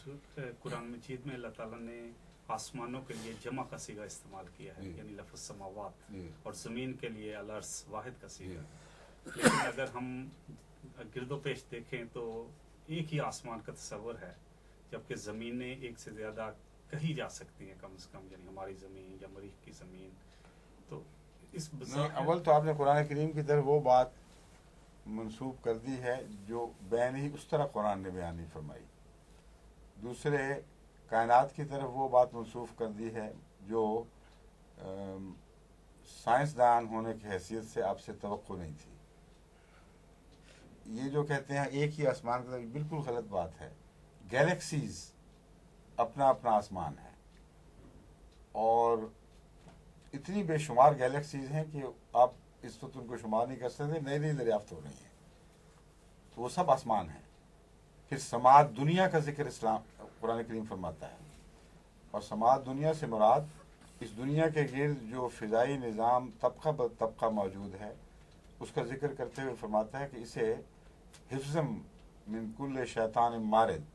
कुरान मजीद में अल्लाह ताला ने आसमानों के लिए जमा का सीगा इस्तेमाल किया है, यानी लफ्ज़ समावात, और ज़मीन के लिए अलर्स वाहिद का सीगा। लेकिन अगर हम गिरदो पेश देखें तो एक ही आसमान का तस्वर है, जबकि ज़मीनें एक से ज़्यादा कही जा सकती हैं, कम से कम, यानी हमारी ज़मीन या मरीख की ज़मीन। तो इस अव्वल तो आपने कुरान करीम की तरफ वो बात मंसूब कर दी है जो बैन ही उस तरह कुरान ने बयान नहीं फरमाई। दूसरे, कायनात की तरफ वो बात मंसूब कर दी है जो साइंसदान होने की हैसियत से आपसे तवक्को नहीं थी। ये जो कहते हैं एक ही आसमान की तरफ, बिल्कुल गलत बात है। गैलेक्सीज अपना अपना आसमान है और इतनी बेशुमार गैलेक्सीज हैं कि आप इस वक्त उनको शुमार नहीं कर सकते, नई नई दरियाफ्त हो रही हैं, तो वो सब आसमान है। फिर समाद दुनिया का जिक्र इस्लाम कुरान करीम फरमाता है, और समाद दुनिया से मुराद इस दुनिया के गिर्द जो फिजाई निज़ाम तबका ब तबका मौजूद है उसका जिक्र करते हुए फरमाता है कि इसे हिफ्ज़म मिन कुल्ल शैतान मारिद,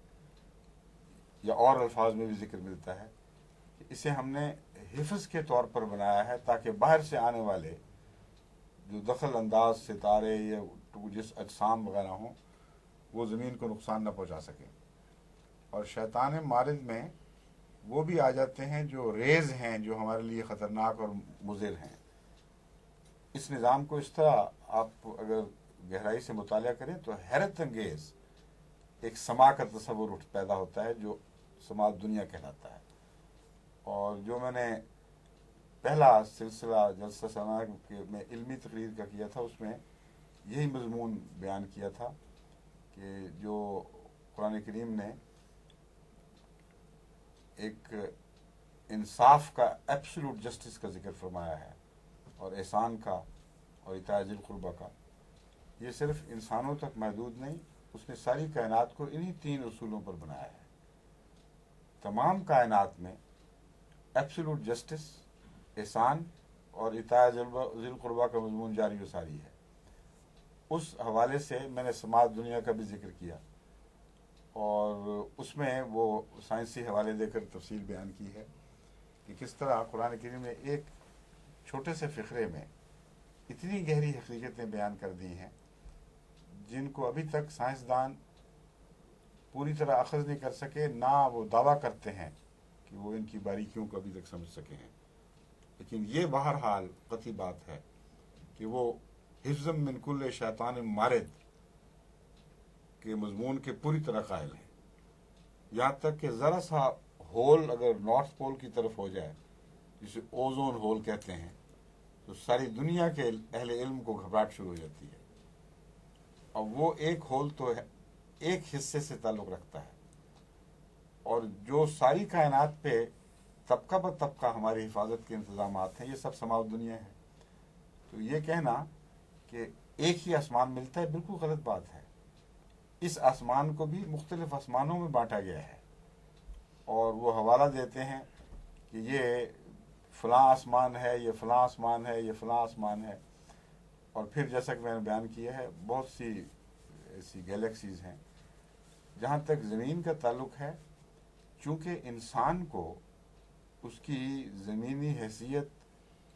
या और अल्फाज में भी जिक्र मिलता है कि इसे हमने हिफ्ज़ के तौर पर बनाया है ताकि बाहर से आने वाले जो दखल अंदाज सितारे या जिस अजसाम वगैरह हों वो ज़मीन को नुकसान न पहुंचा सकें। और शैतान मारिद में वो भी आ जाते हैं जो रेज़ हैं, जो हमारे लिए ख़तरनाक और मुज़िर हैं। इस निज़ाम को इस तरह आप अगर गहराई से मुतालिया करें तो हैरत अंगेज़ एक समा का तस्वुर पैदा होता है जो समाज दुनिया कहलाता है। और जो मैंने पहला सिलसिला जलसा सना में इल्मी तकरीर का किया था उसमें यही मजमून बयान किया था कि जो कुरान करीम ने एक इंसाफ का, एब्सोल्यूट जस्टिस का जिक्र फरमाया है, और एहसान का और इताअत ज़िल कुर्बा का, ये सिर्फ इंसानों तक महदूद नहीं, उसने सारी कायनात को इन्हीं तीन उसूलों पर बनाया है। तमाम कायनात में एब्सोल्यूट जस्टिस, एहसान और इताअत ज़िल कुर्बा का मजमून जारी व सारी है। उस हवाले से मैंने समाज दुनिया का भी जिक्र किया और उसमें वो साइंसी हवाले देकर तफसील बयान की है कि किस तरह कुरान करीम ने एक छोटे से फ़िक्रे में इतनी गहरी हकीकतें बयान कर दी हैं जिनको अभी तक साइंसदान पूरी तरह अखज़ नहीं कर सके, ना वो दावा करते हैं कि वो इनकी बारीकियों को अभी तक समझ सके हैं। लेकिन ये बहरहाल कतई बात है कि वो हिफ्ज़म मिन कुल्ल शैतान मारिद के मजमून के पूरी तरह कायल हैं। यहाँ तक कि ज़रा सा होल अगर नॉर्थ पोल की तरफ हो जाए, जिसे ओजोन होल कहते हैं, तो सारी दुनिया के अहले इल्म को घबराहट शुरू हो जाती है। और वो एक होल तो है, एक हिस्से से ताल्लुक़ रखता है, और जो सारी कायनात पे तबका ब तबका हमारी हिफाजत के इंतजाम हैं, ये सब समाव दुनिया है। तो ये कहना कि एक ही आसमान मिलता है, बिल्कुल गलत बात है। इस आसमान को भी मुख्तलिफ आसमानों में बांटा गया है, और वो हवाला देते हैं कि ये फ़लाँ आसमान है, ये फ़लाँ आसमान है, ये फ़लाँ आसमान है। और फिर जैसा कि मैंने बयान किया है, बहुत सी ऐसी गैलेक्सीज़ हैं। जहाँ तक ज़मीन का ताल्लुक़ है, चूँकि इंसान को उसकी ज़मीनी हैसियत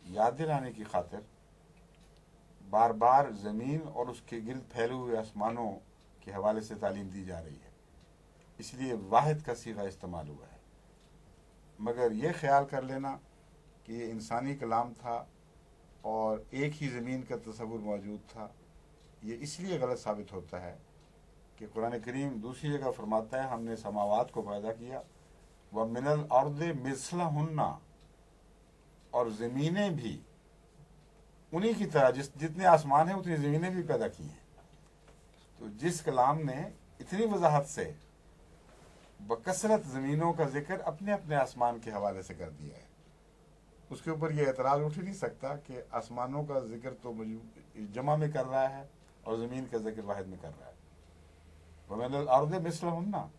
याद दिलाने की खातिर बार बार ज़मीन और उसके गिर्द फैले हुए आसमानों के हवाले से तालीम दी जा रही है, इसलिए वाहिद का सीगा इस्तेमाल हुआ है। मगर यह ख्याल कर लेना कि ये इंसानी कलाम था और एक ही ज़मीन का तस्वुर मौजूद था, ये इसलिए गलत साबित होता है कि कुरान करीम दूसरी जगह फरमाता है हमने समावात को पैदा किया, व मिनल अर्द मिस्लहुन्ना, और ज़मीनें भी उन्हीं की तरह जितने आसमान हैं उतनी ज़मीनें भी पैदा की हैं। तो जिस कलाम ने इतनी वजाहत से बकसरत ज़मीनों का जिक्र अपने अपने आसमान के हवाले से कर दिया है, उसके ऊपर यह एतराज़ उठ ही नहीं सकता कि आसमानों का जिक्र तो जमा में कर रहा है और ज़मीन का जिक्र वाहिद में कर रहा है। वमिनल अर्द मिस्लहुन्ना,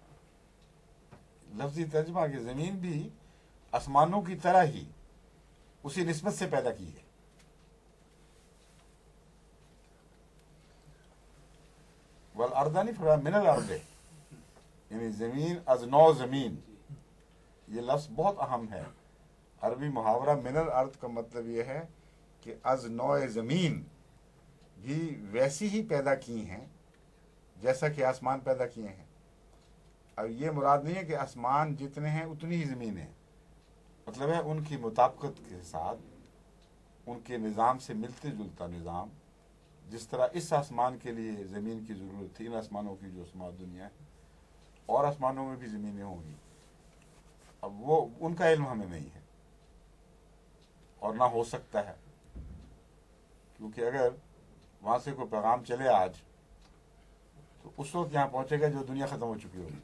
लफ्ज़ी तर्जमा की ज़मीन भी आसमानों की तरह ही उसी निस्बत से पैदा की है। वल अर्दा नहीं फरमाया, मिनल अर्द, یعنی زمین از نو زمین، یہ لفظ بہت اہم ہے. عربی محاورہ من الارض کا مطلب یہ ہے کہ از نو زمین بھی ویسی ہی پیدا کی ہیں جیسا کہ آسمان پیدا کیے ہیں. اب یہ مراد نہیں ہے کہ آسمان جتنے ہیں اتنی ہی زمین ہے، مطلب ہے ان کی مطابقت کے ساتھ، ان کے نظام سے ملتے جلتا نظام. جس طرح اس آسمان کے لیے زمین کی ضرورت تھی، ان آسمانوں کی جو سماوت دنیا ہے، اور آسمانوں میں بھی زمینیں ہوں گی. اب وہ ان کا علم ہمیں نہیں ہے اور نہ ہو سکتا ہے، کیونکہ اگر وہاں سے کوئی پیغام چلے آج تو اس وقت یہاں پہنچے گا جو دنیا ختم ہو چکی ہوگی.